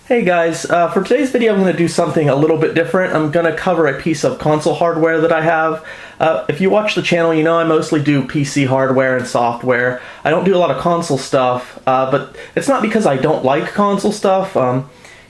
Hey guys, for today's video I'm going to do something a little bit different. I'm going to cover a piece of console hardware that I have. If you watch the channel, you know I mostly do PC hardware and software. I don't do a lot of console stuff, but it's not because I don't like console stuff.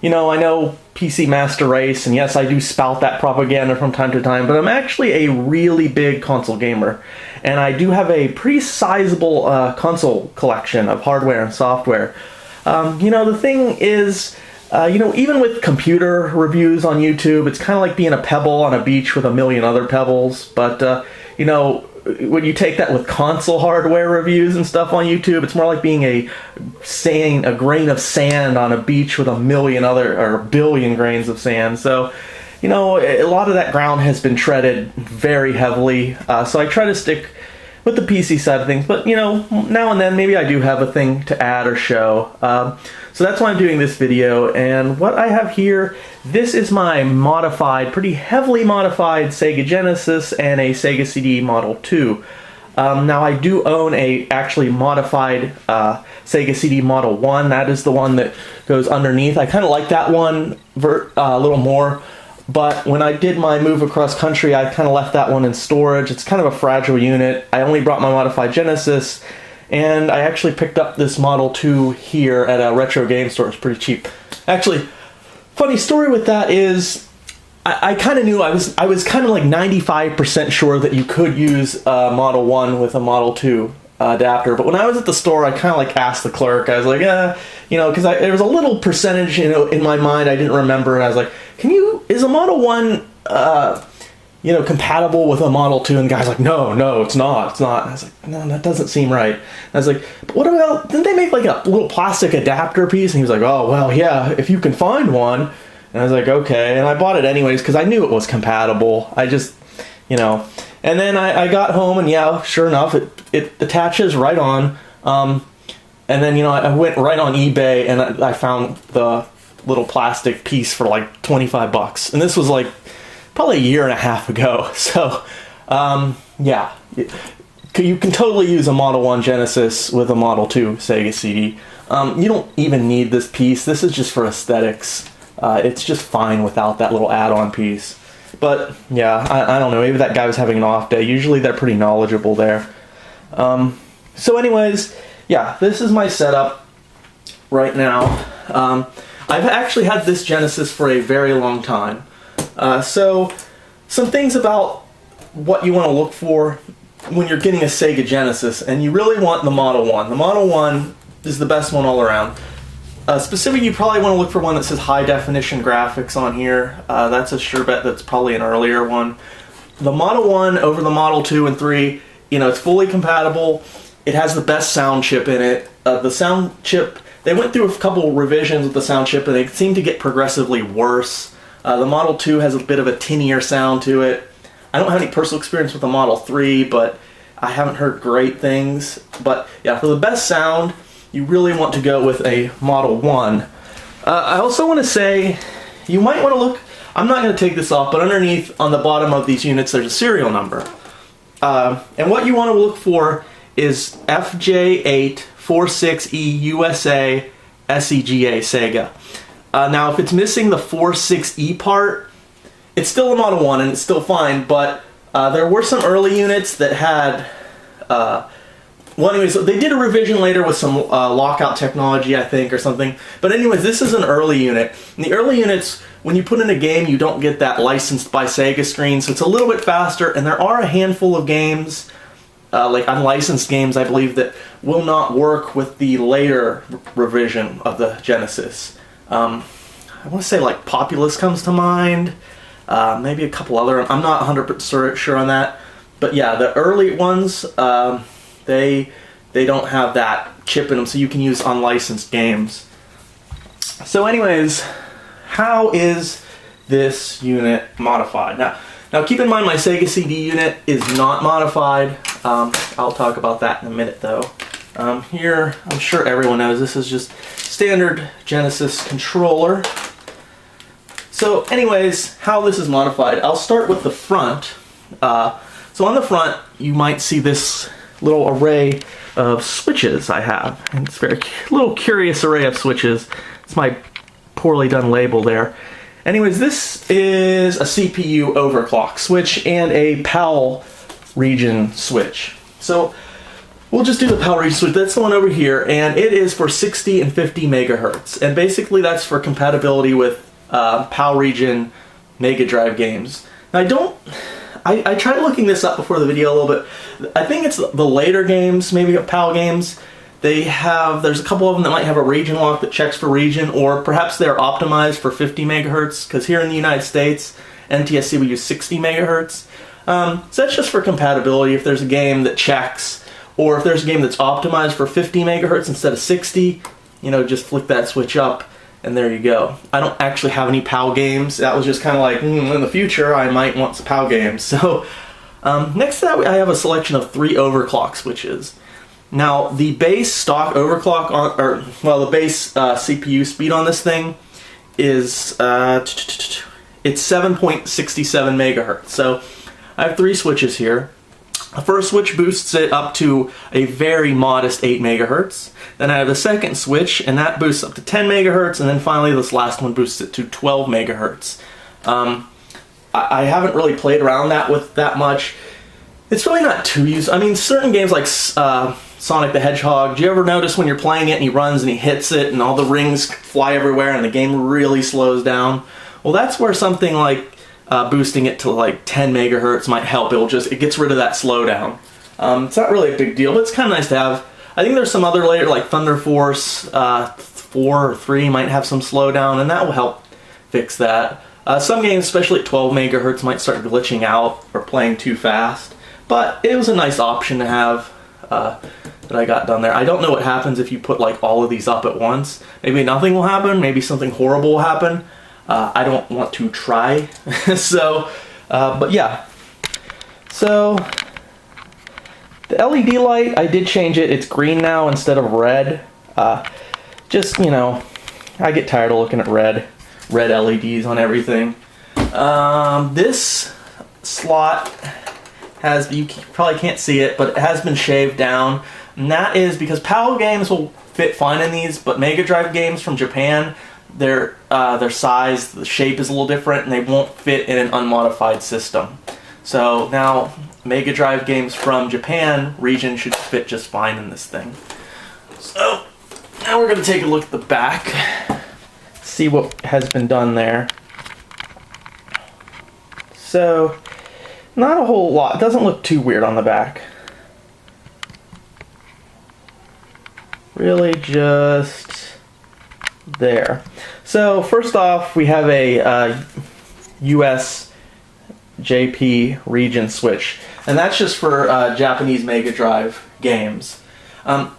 You know, I know PC Master Race, and yes, I do spout that propaganda from time to time, but I'm actually a really big console gamer. And I do have a pretty sizable console collection of hardware and software. You know, the thing is, you know, even with computer reviews on YouTube, it's kind of like being a pebble on a beach with a million other pebbles. But, you know, when you take that with console hardware reviews and stuff on YouTube, it's more like being a grain of sand on a beach with a million other, or a billion grains of sand. So, you know, a lot of that ground has been treaded very heavily. So I try to stick with the PC side of things, but you know, now and then maybe I do have a thing to add or show. So that's why I'm doing this video, and what I have here, this is my modified, pretty heavily modified Sega Genesis and a Sega CD Model 2. Now I do own a actually modified Sega CD Model 1. That is the one that goes underneath. I kind of like that one a little more. But when I did my move across country, I kind of left that one in storage. It's kind of a fragile unit. I only brought my modified Genesis, and I actually picked up this Model 2 here at a retro game store. It's pretty cheap. Actually, funny story with that is, I kind of knew, I was kind of like 95% sure that you could use a Model 1 with a Model 2 adapter, but when I was at the store, I kind of like asked the clerk. I was like, you know, because there was a little percentage, you know, in my mind I didn't remember, and I was like, is a Model 1, you know, compatible with a Model 2? And the guy's like, no, it's not. And I was like, no, that doesn't seem right. And I was like, but what about, didn't they make like a little plastic adapter piece? And he was like, oh, well, yeah, if you can find one. And I was like, okay. And I bought it anyways because I knew it was compatible. I just, you know. And then I got home, and yeah, sure enough, it attaches right on. And then, you know, I went right on eBay, and I found the little plastic piece for like 25 bucks. And this was like probably a year and a half ago. So, yeah, you can totally use a Model 1 Genesis with a Model 2 Sega CD. You don't even need this piece. This is just for aesthetics. It's just fine without that little add-on piece. But yeah, I don't know, maybe that guy was having an off day. Usually they're pretty knowledgeable there. So anyways, yeah, this is my setup right now. I've actually had this Genesis for a very long time. So some things about what you want to look for when you're getting a Sega Genesis, and you really want the Model 1. The Model 1 is the best one all around. Specifically, you probably want to look for one that says high definition graphics on here. That's a sure bet that's probably an earlier one. The Model 1 over the Model 2 and 3, you know, it's fully compatible. It has the best sound chip in it. The sound chip, they went through a couple revisions with the sound chip, and they seem to get progressively worse. The Model 2 has a bit of a tinnier sound to it. I don't have any personal experience with the Model 3, but I haven't heard great things. But yeah, for the best sound, you really want to go with a Model 1. I also want to say, you might want to look, I'm not going to take this off, but underneath on the bottom of these units there's a serial number. And what you want to look for is FJ846E USA SEGA Sega. Now if it's missing the 46E part, it's still a Model 1 and it's still fine, but there were some early units that had well, anyways, they did a revision later with some lockout technology, I think, or something. But anyways, this is an early unit. And the early units, when you put in a game, you don't get that licensed by Sega screen, so it's a little bit faster. And there are a handful of games, like unlicensed games, I believe, that will not work with the later revision of the Genesis. I want to say, like, Populous comes to mind. Maybe a couple other. I'm not 100% sure on that. But yeah, the early ones, they don't have that chip in them, so you can use unlicensed games. So anyways, how is this unit modified? Now keep in mind my Sega CD unit is not modified. I'll talk about that in a minute though. Here, I'm sure everyone knows, this is just standard Genesis controller. So anyways, how this is modified. I'll start with the front. So on the front, you might see this little array of switches I have. And it's a very little curious array of switches. It's my poorly done label there. Anyways, this is a CPU overclock switch and a PAL region switch. So we'll just do the PAL region switch. That's the one over here, and it is for 60 and 50 megahertz. And basically that's for compatibility with PAL region Mega Drive games. Now I tried looking this up before the video a little bit. I think it's the later games, maybe PAL games. There's a couple of them that might have a region lock that checks for region, or perhaps they're optimized for 50 megahertz, because here in the United States, NTSC will use 60 megahertz. So that's just for compatibility. If there's a game that checks, or if there's a game that's optimized for 50 megahertz instead of 60, just flick that switch up, and there you go. I don't actually have any PAL games. That was just kind of like, in the future, I might want some PAL games. So next to that, I have a selection of 3 overclock switches. Now, the base stock overclock, the base CPU speed on this thing is, it's 7.67 megahertz. So I have 3 switches here. The first switch boosts it up to a very modest 8 megahertz. Then I have the second switch, and that boosts up to 10 megahertz, and then finally this last one boosts it to 12 megahertz. I haven't really played around with that much. It's really not too useful. I mean, certain games like Sonic the Hedgehog, do you ever notice when you're playing it and he runs and he hits it and all the rings fly everywhere and the game really slows down? Well, that's where something like boosting it to like 10 megahertz might help. It gets rid of that slowdown. It's not really a big deal, but it's kind of nice to have. I think there's some other later, like Thunder Force 4 or 3 might have some slowdown, and that will help fix that. Some games, especially at 12 megahertz, might start glitching out or playing too fast, but it was a nice option to have that I got done there. I don't know what happens if you put like all of these up at once. Maybe nothing will happen, maybe something horrible will happen. I don't want to try. So, but yeah. So, the LED light, I did change it. It's green now instead of red. Just, I get tired of looking at red LEDs on everything. This slot has, you probably can't see it, but it has been shaved down. And that is because PAL games will fit fine in these, but Mega Drive games from Japan, their size, the shape is a little different, and they won't fit in an unmodified system. So now Mega Drive games from Japan region should fit just fine in this thing. So now we're going to take a look at the back, see what has been done there. So not a whole lot. It doesn't look too weird on the back. Really just there. So first off, we have a US JP region switch, and that's just for Japanese Mega Drive games.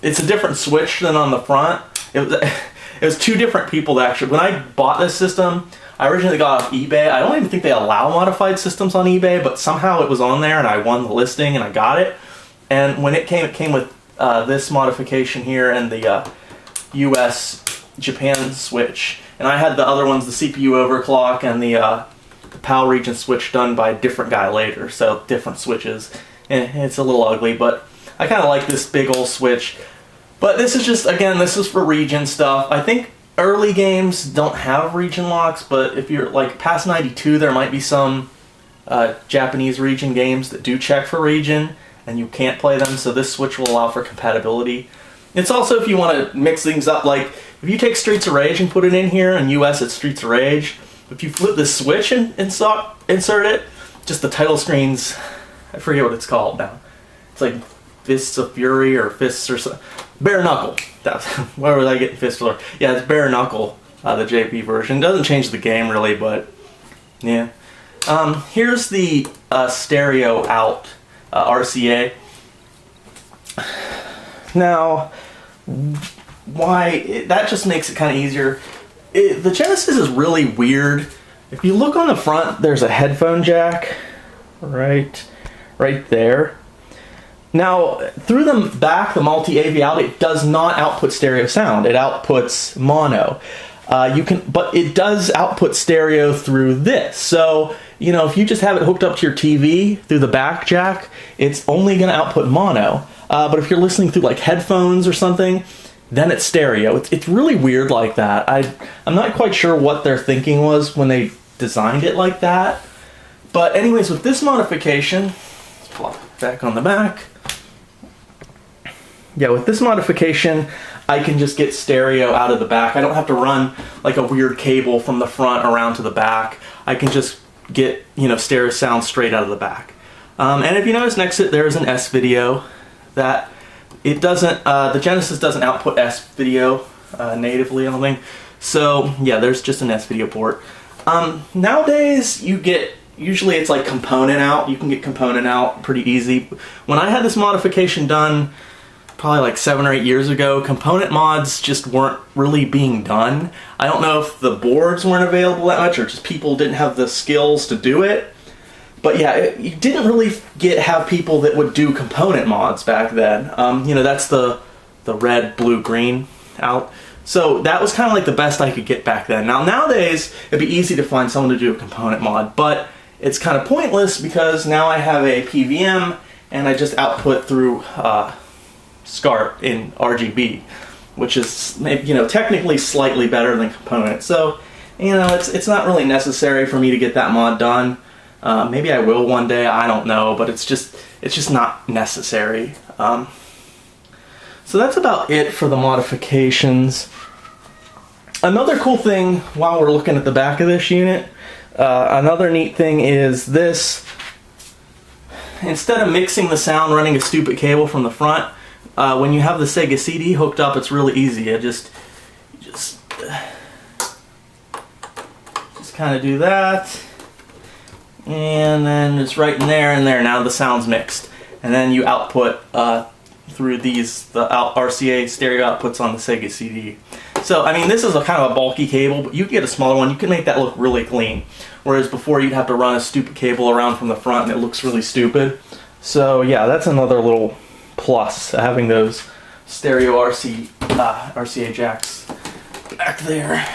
It's a different switch than on the front. It was 2 different people that actually, when I bought this system, I originally got it off eBay. I don't even think they allow modified systems on eBay, but somehow it was on there and I won the listing and I got it. And when it came with this modification here and the US Japan switch. And I had the other ones, the CPU overclock and the PAL region switch done by a different guy later. So different switches. And it's a little ugly, but I kind of like this big old switch. But this is just, again, this is for region stuff. I think early games don't have region locks, but if you're like past 92, there might be some Japanese region games that do check for region and you can't play them, so this switch will allow for compatibility. It's also if you want to mix things up, like if you take Streets of Rage and put it in here, in US it's Streets of Rage, if you flip this switch and insert it, just the title screen's, I forget what it's called now. It's like Fists of Fury or Fists or something. Bare Knuckle. That's, where was I getting Fist for? Yeah, it's Bare Knuckle, the JP version. Doesn't change the game really, but yeah. Here's the stereo out RCA. Now, that just makes it kind of easier. The Genesis is really weird. If you look on the front, there's a headphone jack right there. Now, through the back, the multi-AV out, it does not output stereo sound. It outputs mono. But it does output stereo through this. So, if you just have it hooked up to your TV through the back jack, it's only going to output mono. But if you're listening through like headphones or something, then it's stereo. It's really weird like that. I'm not quite sure what their thinking was when they designed it like that. But anyways, with this modification, let's plop it back on the back. Yeah, with this modification, I can just get stereo out of the back. I don't have to run like a weird cable from the front around to the back. I can just get, you know, stereo sound straight out of the back. And if you notice next to it, there is an S video that it doesn't, the Genesis doesn't output S video natively, I don't think. So yeah, there's just an S video port. Nowadays, usually it's like component out. You can get component out pretty easy. When I had this modification done, probably like 7 or 8 years ago, component mods just weren't really being done. I don't know if the boards weren't available that much or just people didn't have the skills to do it. But yeah, you didn't really have people that would do component mods back then. You know, that's the red, blue, green out. So that was kind of like the best I could get back then. Now nowadays, it'd be easy to find someone to do a component mod, but it's kind of pointless because now I have a PVM and I just output through SCART in RGB, which is, you know, technically slightly better than component. So, you know, it's not really necessary for me to get that mod done. Maybe I will one day, I don't know, but it's just not necessary. So that's about it for the modifications. Another cool thing while we're looking at the back of this unit, another neat thing is this. Instead of mixing the sound running a stupid cable from the front, when you have the Sega CD hooked up, it's really easy. You just kind of do that, and then it's right in there and there. Now the sound's mixed, and then you output through the RCA stereo outputs on the Sega CD. So I mean, this is a kind of a bulky cable, but you can get a smaller one. You can make that look really clean. Whereas before you'd have to run a stupid cable around from the front, and it looks really stupid. So yeah, that's another little plus, having those stereo RCA jacks back there.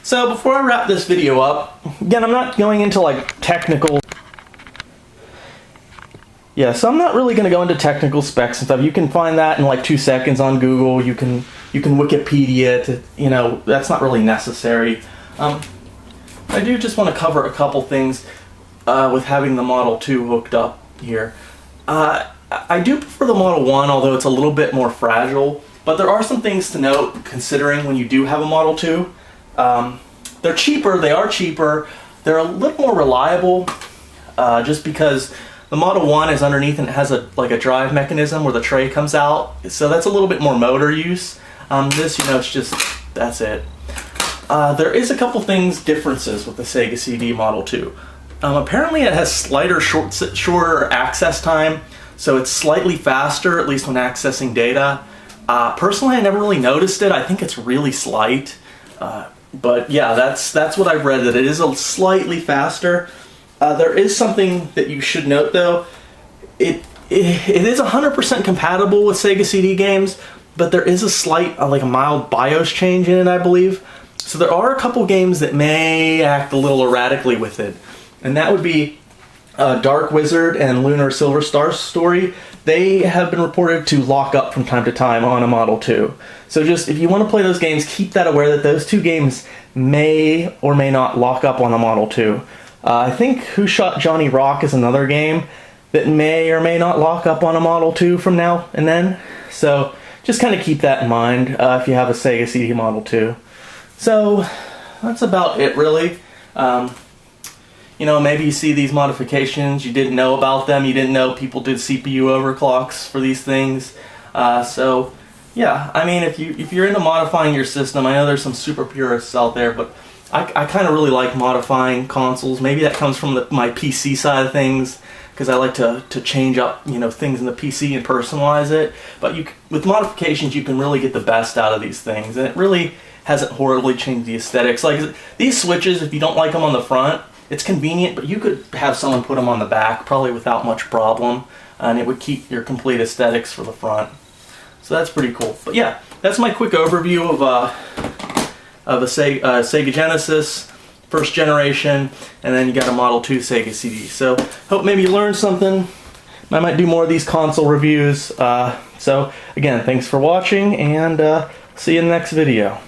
So before I wrap this video up, again, I'm not going into like technical. Yeah, so I'm not really going to go into technical specs and stuff. You can find that in like 2 seconds on Google. You can Wikipedia to, you know, that's not really necessary. I do just want to cover a couple things with having the Model 2 hooked up here. I do prefer the Model 1, although it's a little bit more fragile, but there are some things to note considering when you do have a Model 2. They're cheaper, they are cheaper, they're a little more reliable, just because the Model 1 is underneath and it has like a drive mechanism where the tray comes out, so that's a little bit more motor use. This, you know, it's just, that's it. There is a couple differences with the Sega CD Model 2. Apparently it has shorter access time, so it's slightly faster, at least when accessing data. Personally, I never really noticed it. I think it's really slight. But yeah, that's what I've read, that it is a slightly faster. There is something that you should note though. It is 100% compatible with Sega CD games, but there is a slight, like a mild BIOS change in it, I believe. So there are a couple games that may act a little erratically with it. And that would be Dark Wizard and Lunar Silver Star Story. They have been reported to lock up from time to time on a Model 2. So just, if you want to play those games, keep that aware that those two games may or may not lock up on a Model 2. I think Who Shot Johnny Rock is another game that may or may not lock up on a Model 2 from now and then. So just kind of keep that in mind if you have a Sega CD Model 2. So that's about it, really. You know, maybe you see these modifications, you didn't know about them, you didn't know people did CPU overclocks for these things. So yeah, I mean, if you're into modifying your system, I know there's some super purists out there, but I kind of really like modifying consoles. Maybe that comes from my PC side of things, because I like to change up, you know, things in the PC and personalize it. But with modifications, you can really get the best out of these things, and it really hasn't horribly changed the aesthetics. Like these switches, if you don't like them on the front, it's convenient, but you could have someone put them on the back, probably without much problem, and it would keep your complete aesthetics for the front. So that's pretty cool. But yeah, that's my quick overview of a Sega Genesis, first generation, and then you got a Model 2 Sega CD. So hope maybe you learned something. I might do more of these console reviews. So again, thanks for watching, and see you in the next video.